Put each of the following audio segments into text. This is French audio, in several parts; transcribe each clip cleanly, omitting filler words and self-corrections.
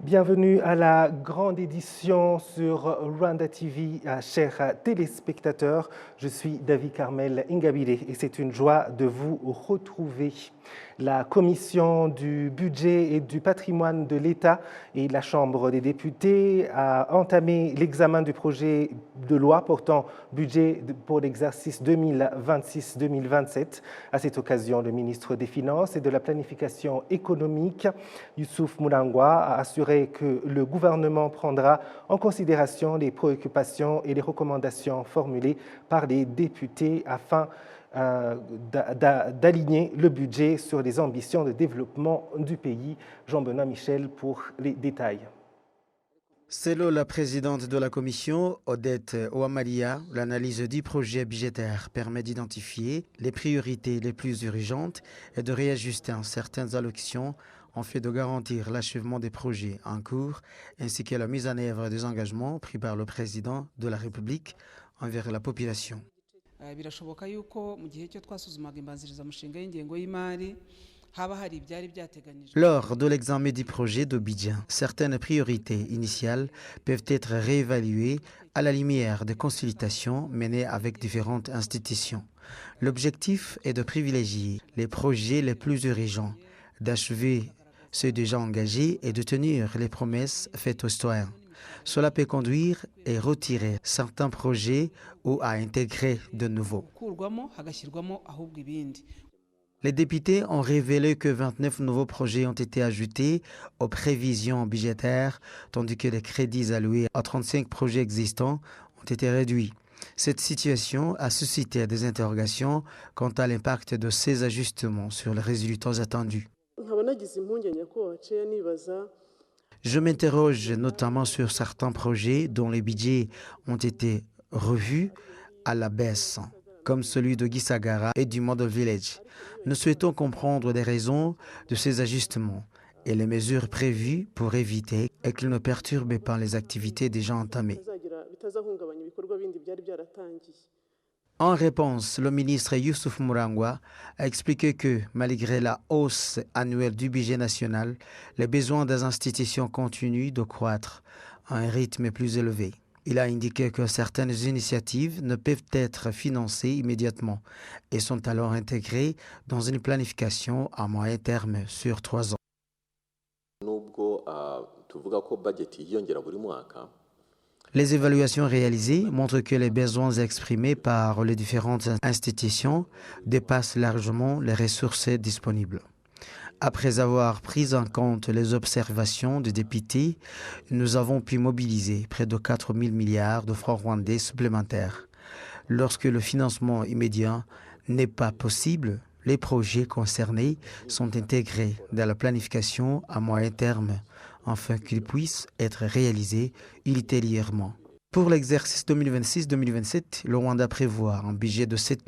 Bienvenue à la grande édition sur Rwanda TV, chers téléspectateurs. Je suis David Carmel Ingabire et c'est une joie de vous retrouver. La commission du budget et du patrimoine de l'État et la Chambre des députés a entamé l'examen du projet de loi portant budget pour l'exercice 2026-2027. À cette occasion, le ministre des Finances et de la Planification économique, Youssouf Moulangwa, a assuré que le gouvernement prendra en considération les préoccupations et les recommandations formulées par les députés afin d'aligner le budget sur les ambitions de développement du pays. Jean-Benoît Michel pour les détails. Selon la présidente de la commission, Odette Ouamalia, l'analyse du projet budgétaire permet d'identifier les priorités les plus urgentes et de réajuster certaines allocations en fait de garantir l'achèvement des projets en cours ainsi que la mise en œuvre des engagements pris par le président de la République envers la population. Lors de l'examen du projet de budget, certaines priorités initiales peuvent être réévaluées à la lumière des consultations menées avec différentes institutions. L'objectif est de privilégier les projets les plus urgents, d'achever ceux déjà engagés et de tenir les promesses faites aux citoyens. Cela peut conduire à retirer certains projets ou à intégrer de nouveaux. Les députés ont révélé que 29 nouveaux projets ont été ajoutés aux prévisions budgétaires, tandis que les crédits alloués à 35 projets existants ont été réduits. Cette situation a suscité des interrogations quant à l'impact de ces ajustements sur les résultats attendus. Je m'interroge notamment sur certains projets dont les budgets ont été revus à la baisse, comme celui de Gisagara et du Model Village. Nous souhaitons comprendre les raisons de ces ajustements et les mesures prévues pour éviter qu'ils ne perturbent pas les activités déjà entamées. En réponse, le ministre Youssouf Moulangwa a expliqué que, malgré la hausse annuelle du budget national, les besoins des institutions continuent de croître à un rythme plus élevé. Il a indiqué que certaines initiatives ne peuvent être financées immédiatement et sont alors intégrées dans une planification à moyen terme sur 3 ans. Les évaluations réalisées montrent que les besoins exprimés par les différentes institutions dépassent largement les ressources disponibles. Après avoir pris en compte les observations des députés, nous avons pu mobiliser près de 4 000 milliards de francs rwandais supplémentaires. Lorsque le financement immédiat n'est pas possible, les projets concernés sont intégrés dans la planification à moyen terme afin qu'ils puissent être réalisés ultérieurement. Pour l'exercice 2026-2027, le Rwanda prévoit un budget de 7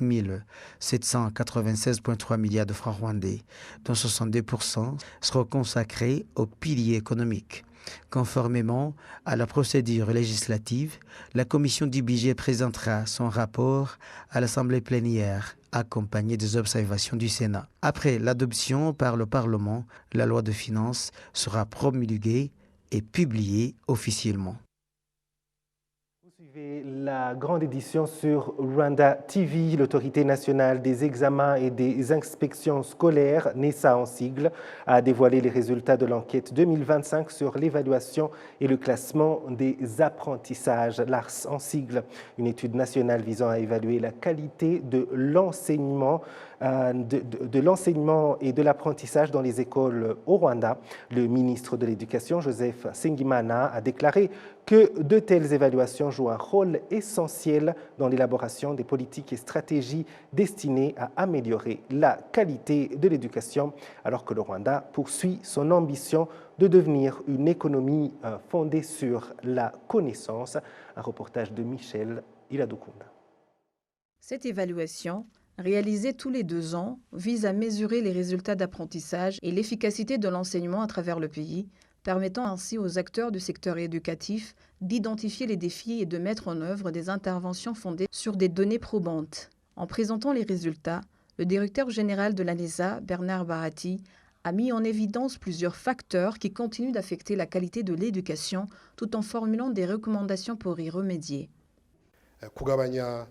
796,3 milliards de francs rwandais, dont 62% seront consacrés aux piliers économiques. Conformément à la procédure législative, la commission du budget présentera son rapport à l'Assemblée plénière, accompagné des observations du Sénat. Après l'adoption par le Parlement, la loi de finances sera promulguée et publiée officiellement. Suivez la grande édition sur Rwanda TV. L'autorité nationale des examens et des inspections scolaires, NESA en sigle, a dévoilé les résultats de l'enquête 2025 sur l'évaluation et le classement des apprentissages, l'ARS en sigle, une étude nationale visant à évaluer la qualité de l'enseignement et de l'apprentissage dans les écoles au Rwanda. Le ministre de l'Éducation, Joseph Nsengimana, a déclaré que de telles évaluations jouent un rôle essentiel dans l'élaboration des politiques et stratégies destinées à améliorer la qualité de l'éducation, alors que le Rwanda poursuit son ambition de devenir une économie fondée sur la connaissance. Un reportage de Michel Iladokunda. Cette évaluation, réalisée tous les 2 ans, vise à mesurer les résultats d'apprentissage et l'efficacité de l'enseignement à travers le pays, permettant ainsi aux acteurs du secteur éducatif d'identifier les défis et de mettre en œuvre des interventions fondées sur des données probantes. En présentant les résultats, le directeur général de la NESA, Bernard Barati, a mis en évidence plusieurs facteurs qui continuent d'affecter la qualité de l'éducation tout en formulant des recommandations pour y remédier. kugabanya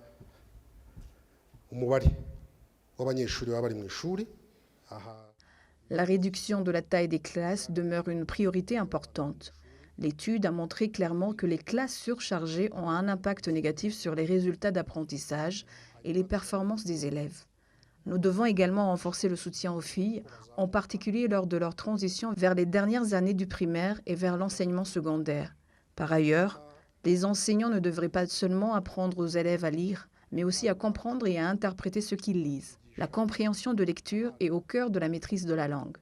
umubare w'abanyeshuri baba bari mu ishuri. La réduction de la taille des classes demeure une priorité importante. L'étude a montré clairement que les classes surchargées ont un impact négatif sur les résultats d'apprentissage et les performances des élèves. Nous devons également renforcer le soutien aux filles, en particulier lors de leur transition vers les dernières années du primaire et vers l'enseignement secondaire. Par ailleurs, les enseignants ne devraient pas seulement apprendre aux élèves à lire, mais aussi à comprendre et à interpréter ce qu'ils lisent. La compréhension de lecture est au cœur de la maîtrise de la langue.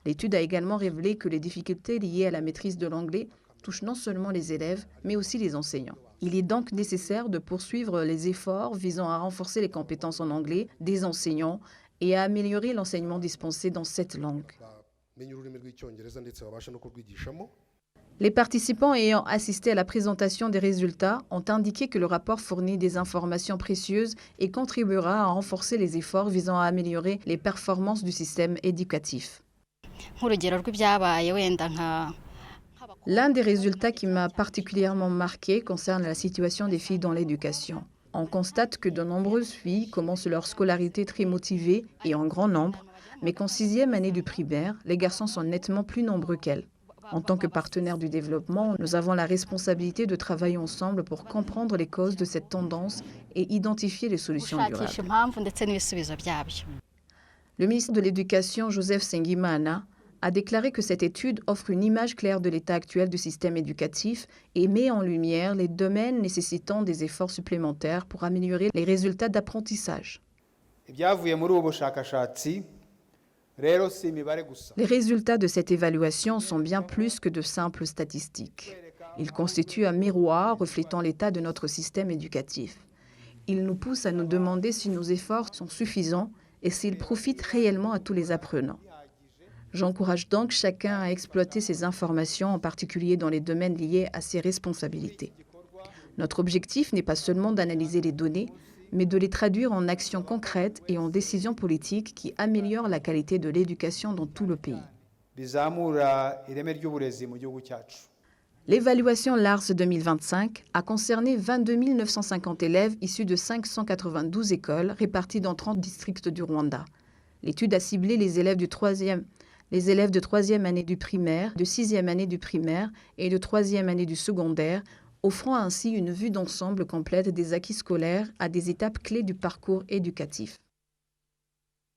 L'étude a également révélé que les difficultés liées à la maîtrise de l'anglais touchent non seulement les élèves, mais aussi les enseignants. Il est donc nécessaire de poursuivre les efforts visant à renforcer les compétences en anglais des enseignants et à améliorer l'enseignement dispensé dans cette langue. Les participants ayant assisté à la présentation des résultats ont indiqué que le rapport fournit des informations précieuses et contribuera à renforcer les efforts visant à améliorer les performances du système éducatif. L'un des résultats qui m'a particulièrement marqué concerne la situation des filles dans l'éducation. On constate que de nombreuses filles commencent leur scolarité très motivées et en grand nombre, mais qu'en 6e année du primaire, les garçons sont nettement plus nombreux qu'elles. En tant que partenaires du développement, nous avons la responsabilité de travailler ensemble pour comprendre les causes de cette tendance et identifier les solutions durables. Le ministre de l'Éducation, Joseph Nsengimana, a déclaré que cette étude offre une image claire de l'état actuel du système éducatif et met en lumière les domaines nécessitant des efforts supplémentaires pour améliorer les résultats d'apprentissage. Les résultats de cette évaluation sont bien plus que de simples statistiques. Ils constituent un miroir reflétant l'état de notre système éducatif. Ils nous poussent à nous demander si nos efforts sont suffisants et s'ils profitent réellement à tous les apprenants. J'encourage donc chacun à exploiter ces informations, en particulier dans les domaines liés à ses responsabilités. Notre objectif n'est pas seulement d'analyser les données, mais de les traduire en actions concrètes et en décisions politiques qui améliorent la qualité de l'éducation dans tout le pays. L'évaluation LARS 2025 a concerné 22 950 élèves issus de 592 écoles réparties dans 30 districts du Rwanda. L'étude a ciblé les élèves de 3e année du primaire, de 6e année du primaire et de 3e année du secondaire, offrant ainsi une vue d'ensemble complète des acquis scolaires à des étapes clés du parcours éducatif.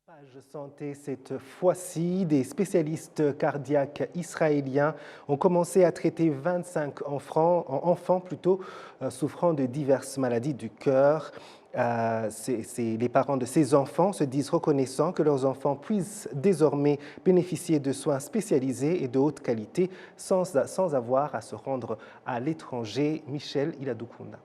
Page santé, cette fois-ci, des spécialistes cardiaques israéliens ont commencé à traiter 25 enfants souffrant de diverses maladies du cœur. Les parents de ces enfants se disent reconnaissants que leurs enfants puissent désormais bénéficier de soins spécialisés et de haute qualité sans avoir à se rendre à l'étranger. Michel Iladoukounda.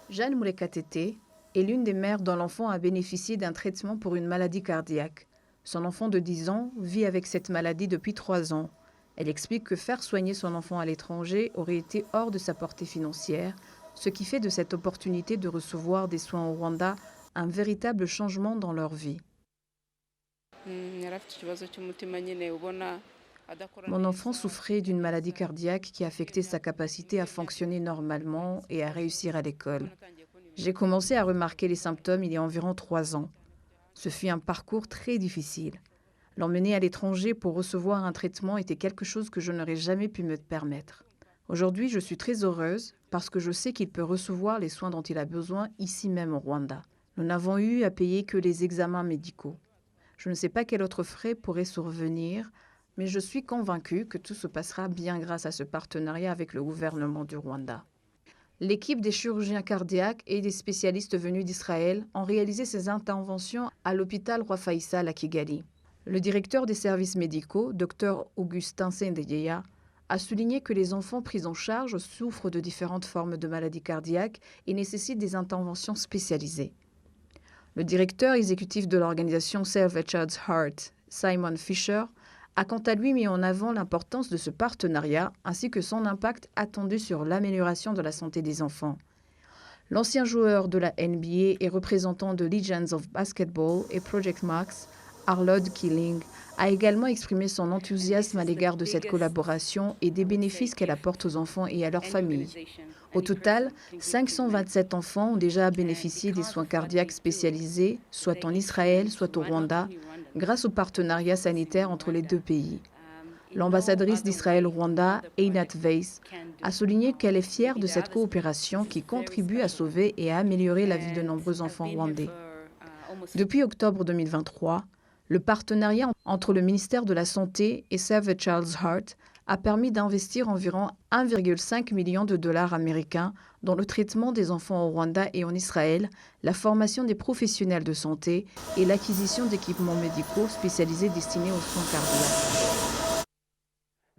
Jeanne Moulekatete est l'une des mères dont l'enfant a bénéficié d'un traitement pour une maladie cardiaque. Son enfant de 10 ans vit avec cette maladie depuis 3 ans. Elle explique que faire soigner son enfant à l'étranger aurait été hors de sa portée financière, ce qui fait de cette opportunité de recevoir des soins au Rwanda un véritable changement dans leur vie. Mon enfant souffrait d'une maladie cardiaque qui affectait sa capacité à fonctionner normalement et à réussir à l'école. J'ai commencé à remarquer les symptômes il y a environ 3 ans. Ce fut un parcours très difficile. L'emmener à l'étranger pour recevoir un traitement était quelque chose que je n'aurais jamais pu me permettre. Aujourd'hui, je suis très heureuse parce que je sais qu'il peut recevoir les soins dont il a besoin ici même au Rwanda. Nous n'avons eu à payer que les examens médicaux. Je ne sais pas quel autre frais pourrait survenir, mais je suis convaincue que tout se passera bien grâce à ce partenariat avec le gouvernement du Rwanda. L'équipe des chirurgiens cardiaques et des spécialistes venus d'Israël ont réalisé ces interventions à l'hôpital Roi Faisal à Kigali. Le directeur des services médicaux, Dr Augustin Sendeyeya, a souligné que les enfants pris en charge souffrent de différentes formes de maladies cardiaques et nécessitent des interventions spécialisées. Le directeur exécutif de l'organisation Save a Child's Heart, Simon Fisher, a quant à lui mis en avant l'importance de ce partenariat ainsi que son impact attendu sur l'amélioration de la santé des enfants. L'ancien joueur de la NBA et représentant de Legends of Basketball et Project Max Arlod Killing a également exprimé son enthousiasme à l'égard de cette collaboration et des bénéfices qu'elle apporte aux enfants et à leurs familles. Au total, 527 enfants ont déjà bénéficié des soins cardiaques spécialisés, soit en Israël, soit au Rwanda, grâce au partenariat sanitaire entre les deux pays. L'ambassadrice d'Israël au Rwanda, Einat Weiss, a souligné qu'elle est fière de cette coopération qui contribue à sauver et à améliorer la vie de nombreux enfants rwandais. Depuis octobre 2023, le partenariat entre le ministère de la Santé et Save a Child's Heart a permis d'investir environ 1,5 million de dollars américains dans le traitement des enfants au Rwanda et en Israël, la formation des professionnels de santé et l'acquisition d'équipements médicaux spécialisés destinés aux soins cardiaques.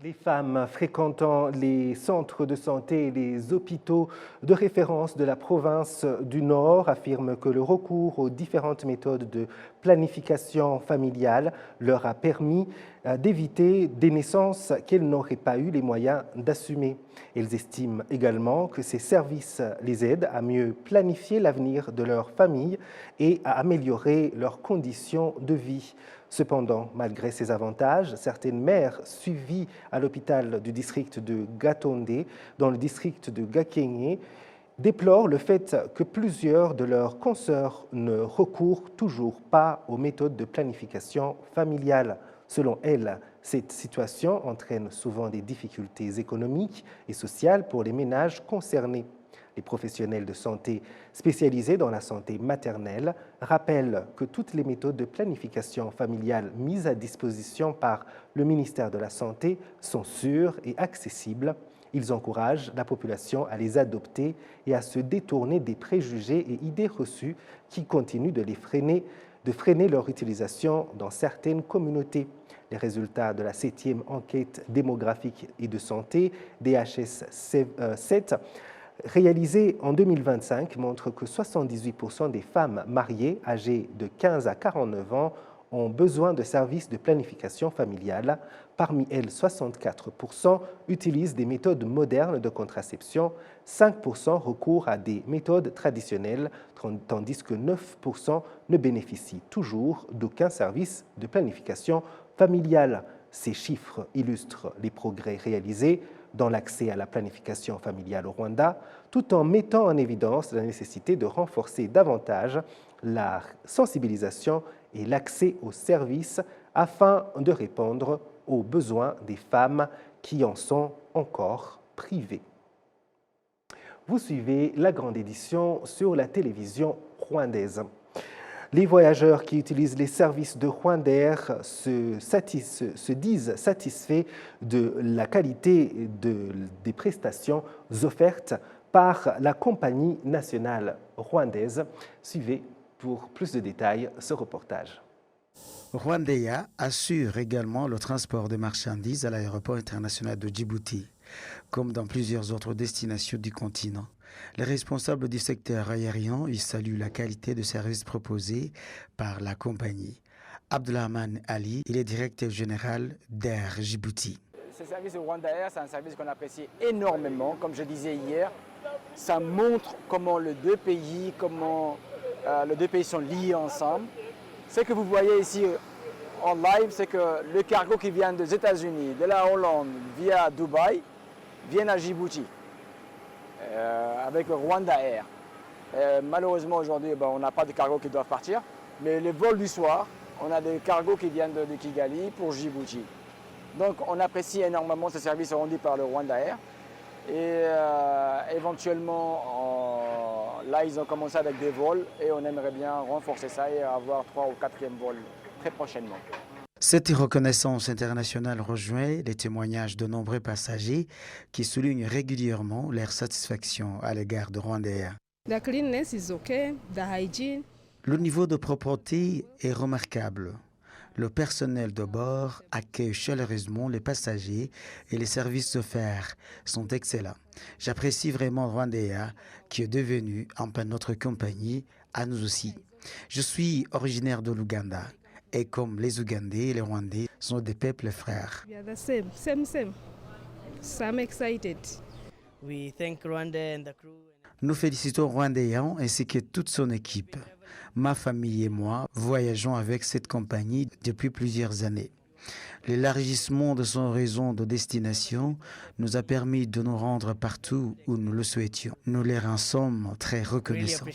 Les femmes fréquentant les centres de santé et les hôpitaux de référence de la province du Nord affirment que le recours aux différentes méthodes de planification familiale leur a permis d'éviter des naissances qu'elles n'auraient pas eu les moyens d'assumer. Elles estiment également que ces services les aident à mieux planifier l'avenir de leur famille et à améliorer leurs conditions de vie. Cependant, malgré ces avantages, certaines mères suivies à l'hôpital du district de Gatonde, dans le district de Gakenke, déplorent le fait que plusieurs de leurs consoeurs ne recourent toujours pas aux méthodes de planification familiale. Selon elles, cette situation entraîne souvent des difficultés économiques et sociales pour les ménages concernés. Les professionnels de santé spécialisés dans la santé maternelle rappellent que toutes les méthodes de planification familiale mises à disposition par le ministère de la Santé sont sûres et accessibles. Ils encouragent la population à les adopter et à se détourner des préjugés et idées reçues qui continuent de freiner leur utilisation dans certaines communautés. Les résultats de la 7e enquête démographique et de santé, DHS 7, réalisée en 2025, montre que 78% des femmes mariées âgées de 15 à 49 ans ont besoin de services de planification familiale. Parmi elles, 64% utilisent des méthodes modernes de contraception, 5% recourent à des méthodes traditionnelles, tandis que 9% ne bénéficient toujours d'aucun service de planification familiale. Ces chiffres illustrent les progrès réalisés dans l'accès à la planification familiale au Rwanda, tout en mettant en évidence la nécessité de renforcer davantage la sensibilisation et l'accès aux services afin de répondre aux besoins des femmes qui en sont encore privées. Vous suivez la grande édition sur la télévision rwandaise. Les voyageurs qui utilisent les services de Rwandair se disent satisfaits de la qualité des prestations offertes par la compagnie nationale rwandaise. Suivez pour plus de détails ce reportage. Rwandair assure également le transport de marchandises à l'aéroport international de Djibouti, comme dans plusieurs autres destinations du continent. Les responsables du secteur aérien y saluent la qualité de service proposée par la compagnie. Abdelrahman Ali, il est directeur général d'Air Djibouti. Ce service de Rwandair, c'est un service qu'on apprécie énormément. Comme je disais hier, ça montre comment les deux pays sont liés ensemble. Ce que vous voyez ici en live, c'est que le cargo qui vient des États-Unis, de la Hollande, via Dubaï, vient à Djibouti. Avec Rwandair. Malheureusement aujourd'hui on n'a pas de cargos qui doivent partir, mais les vols du soir, on a des cargos qui viennent de Kigali pour Djibouti. Donc on apprécie énormément ce service rendu par le Rwandair et éventuellement là ils ont commencé avec des vols et on aimerait bien renforcer ça et avoir 3 ou 4e vol très prochainement. Cette reconnaissance internationale rejoint les témoignages de nombreux passagers qui soulignent régulièrement leur satisfaction à l'égard de Rwandair. The cleanliness is okay, the hygiene. Le niveau de propreté est remarquable. Le personnel de bord accueille chaleureusement les passagers et les services offerts sont excellents. J'apprécie vraiment Rwandair qui est devenu un peu notre compagnie à nous aussi. Je suis originaire de l'Ouganda. Et comme les Ougandais et les Rwandais sont des peuples frères. We are the same. So I'm excited. We thank Rwanda and the crew. Nous félicitons Rwandair ainsi que toute son équipe. Ma famille et moi voyageons avec cette compagnie depuis plusieurs années. L'élargissement de son réseau de destination nous a permis de nous rendre partout où nous le souhaitions. Nous leur en sommes très reconnaissants.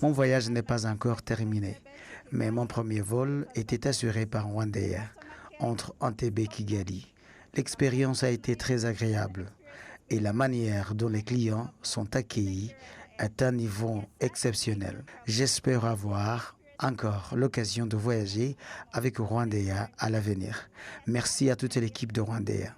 Mon voyage n'est pas encore terminé, mais mon premier vol était assuré par Rwandair entre Entebbe et Kigali. L'expérience a été très agréable et la manière dont les clients sont accueillis est un niveau exceptionnel. J'espère avoir encore l'occasion de voyager avec Rwandair à l'avenir. Merci à toute l'équipe de Rwandair.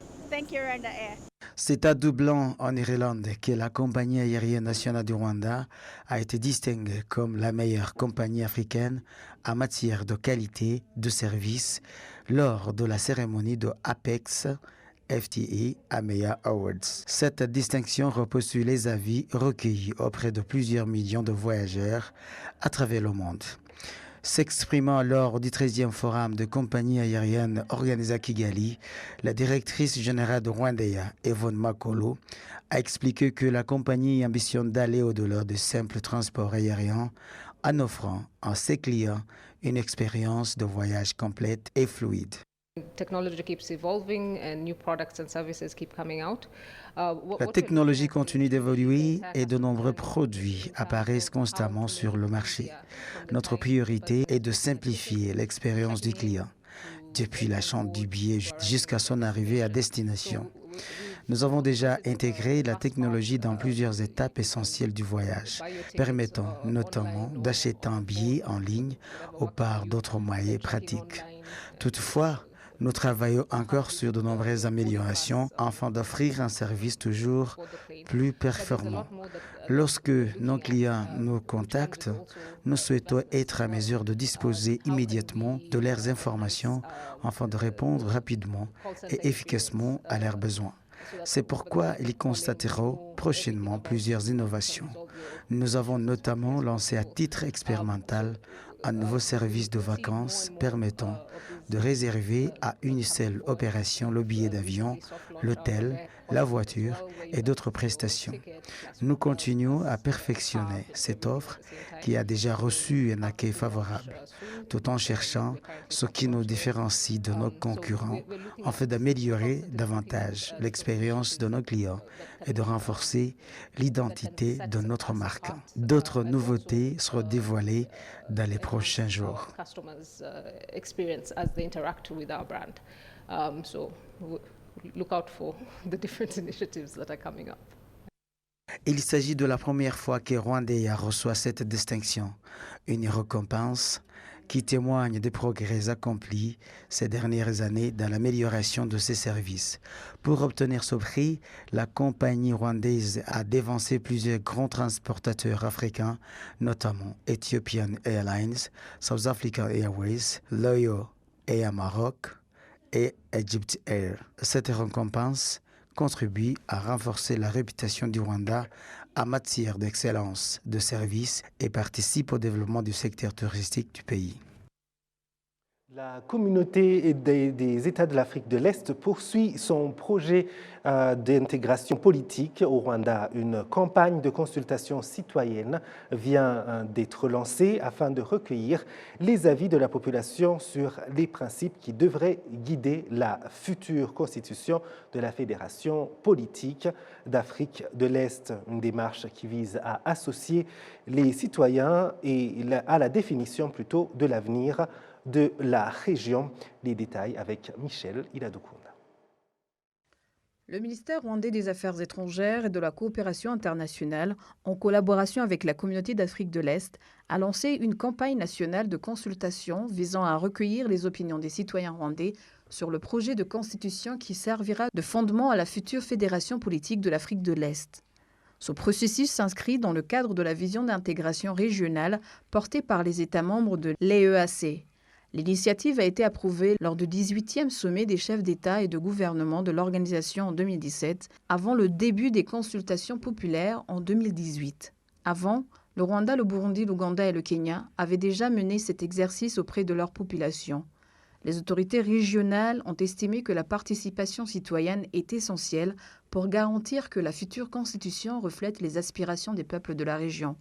C'est à Dublin, en Irlande, que la compagnie aérienne nationale du Rwanda a été distinguée comme la meilleure compagnie africaine en matière de qualité de service lors de la cérémonie de Apex FTA AMEA Awards. Cette distinction repose sur les avis recueillis auprès de plusieurs millions de voyageurs à travers le monde. S'exprimant lors du 13e forum de compagnies aériennes organisé à Kigali, la directrice générale de Rwandair, Yvonne Makolo, a expliqué que la compagnie ambitionne d'aller au-delà du simple transport aérien en offrant à ses clients une expérience de voyage complète et fluide. La technologie continue d'évoluer et de nombreux produits apparaissent constamment sur le marché. Notre priorité est de simplifier l'expérience du client, depuis l'achat du billet jusqu'à son arrivée à destination. Nous avons déjà intégré la technologie dans plusieurs étapes essentielles du voyage, permettant notamment d'acheter un billet en ligne ou par d'autres moyens pratiques. Toutefois, nous travaillons encore sur de nombreuses améliorations afin d'offrir un service toujours plus performant. Lorsque nos clients nous contactent, nous souhaitons être à mesure de disposer immédiatement de leurs informations afin de répondre rapidement et efficacement à leurs besoins. C'est pourquoi ils constateront prochainement plusieurs innovations. Nous avons notamment lancé à titre expérimental un nouveau service de vacances permettant de réserver à une seule opération le billet d'avion, l'hôtel, la voiture et d'autres prestations. Nous continuons à perfectionner cette offre qui a déjà reçu un accueil favorable, tout en cherchant ce qui nous différencie de nos concurrents afin d'améliorer davantage l'expérience de nos clients et de renforcer l'identité de notre marque. D'autres nouveautés seront dévoilées dans les prochains jours. Il s'agit de la première fois que Rwandair reçoit cette distinction, une récompense qui témoigne des progrès accomplis ces dernières années dans l'amélioration de ses services. Pour obtenir ce prix, la compagnie rwandaise a dévancé plusieurs grands transportateurs africains, notamment Ethiopian Airlines, South African Airways, Loyo Air Maroc et Egypt Air. Cette récompense contribue à renforcer la réputation du Rwanda en matière d'excellence de service et participe au développement du secteur touristique du pays. La communauté des États de l'Afrique de l'Est poursuit son projet d'intégration politique au Rwanda. Une campagne de consultation citoyenne vient d'être lancée afin de recueillir les avis de la population sur les principes qui devraient guider la future constitution de la Fédération politique d'Afrique de l'Est. Une démarche qui vise à associer les citoyens à la définition plutôt de l'avenir de la région. Les détails avec Michel Iladoukounda. Le ministère rwandais des Affaires étrangères et de la coopération internationale, en collaboration avec la communauté d'Afrique de l'Est, a lancé une campagne nationale de consultation visant à recueillir les opinions des citoyens rwandais sur le projet de constitution qui servira de fondement à la future fédération politique de l'Afrique de l'Est. Ce processus s'inscrit dans le cadre de la vision d'intégration régionale portée par les États membres de l'EEAC. L'initiative a été approuvée lors du 18e sommet des chefs d'État et de gouvernement de l'organisation en 2017, avant le début des consultations populaires en 2018. Avant, le Rwanda, le Burundi, l'Ouganda et le Kenya avaient déjà mené cet exercice auprès de leur population. Les autorités régionales ont estimé que la participation citoyenne est essentielle pour garantir que la future constitution reflète les aspirations des peuples de la région.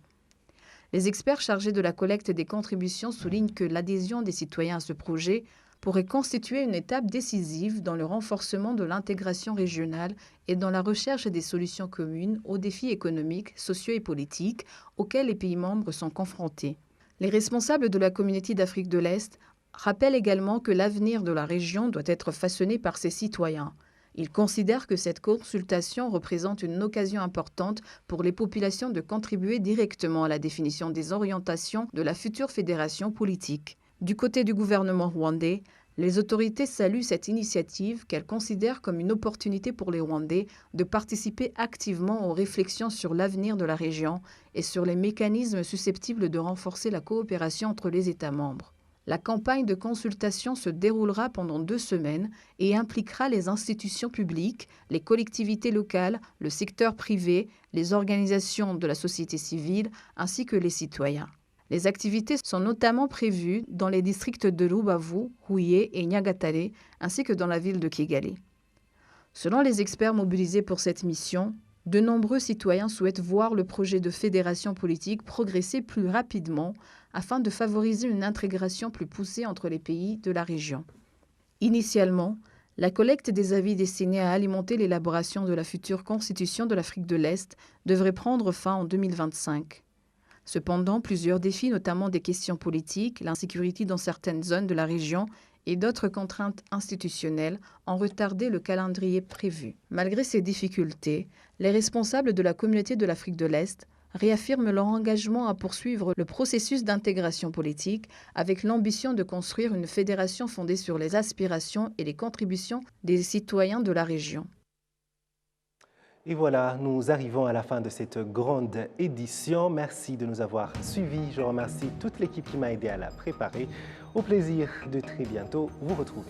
Les experts chargés de la collecte des contributions soulignent que l'adhésion des citoyens à ce projet pourrait constituer une étape décisive dans le renforcement de l'intégration régionale et dans la recherche des solutions communes aux défis économiques, sociaux et politiques auxquels les pays membres sont confrontés. Les responsables de la Communauté d'Afrique de l'Est rappellent également que l'avenir de la région doit être façonné par ses citoyens. Ils considèrent que cette consultation représente une occasion importante pour les populations de contribuer directement à la définition des orientations de la future fédération politique. Du côté du gouvernement rwandais, les autorités saluent cette initiative qu'elles considèrent comme une opportunité pour les Rwandais de participer activement aux réflexions sur l'avenir de la région et sur les mécanismes susceptibles de renforcer la coopération entre les États membres. La campagne de consultation se déroulera pendant 2 semaines et impliquera les institutions publiques, les collectivités locales, le secteur privé, les organisations de la société civile ainsi que les citoyens. Les activités sont notamment prévues dans les districts de Rubavu, Huye et Nyagatare, ainsi que dans la ville de Kigali. Selon les experts mobilisés pour cette mission, de nombreux citoyens souhaitent voir le projet de fédération politique progresser plus rapidement afin de favoriser une intégration plus poussée entre les pays de la région. Initialement, la collecte des avis destinés à alimenter l'élaboration de la future constitution de l'Afrique de l'Est devrait prendre fin en 2025. Cependant, plusieurs défis, notamment des questions politiques, l'insécurité dans certaines zones de la région et d'autres contraintes institutionnelles, ont retardé le calendrier prévu. Malgré ces difficultés, les responsables de la Communauté de l'Afrique de l'Est réaffirment leur engagement à poursuivre le processus d'intégration politique avec l'ambition de construire une fédération fondée sur les aspirations et les contributions des citoyens de la région. Et voilà, nous arrivons à la fin de cette grande édition. Merci de nous avoir suivis. Je remercie toute l'équipe qui m'a aidé à la préparer. Au plaisir de très bientôt vous retrouver.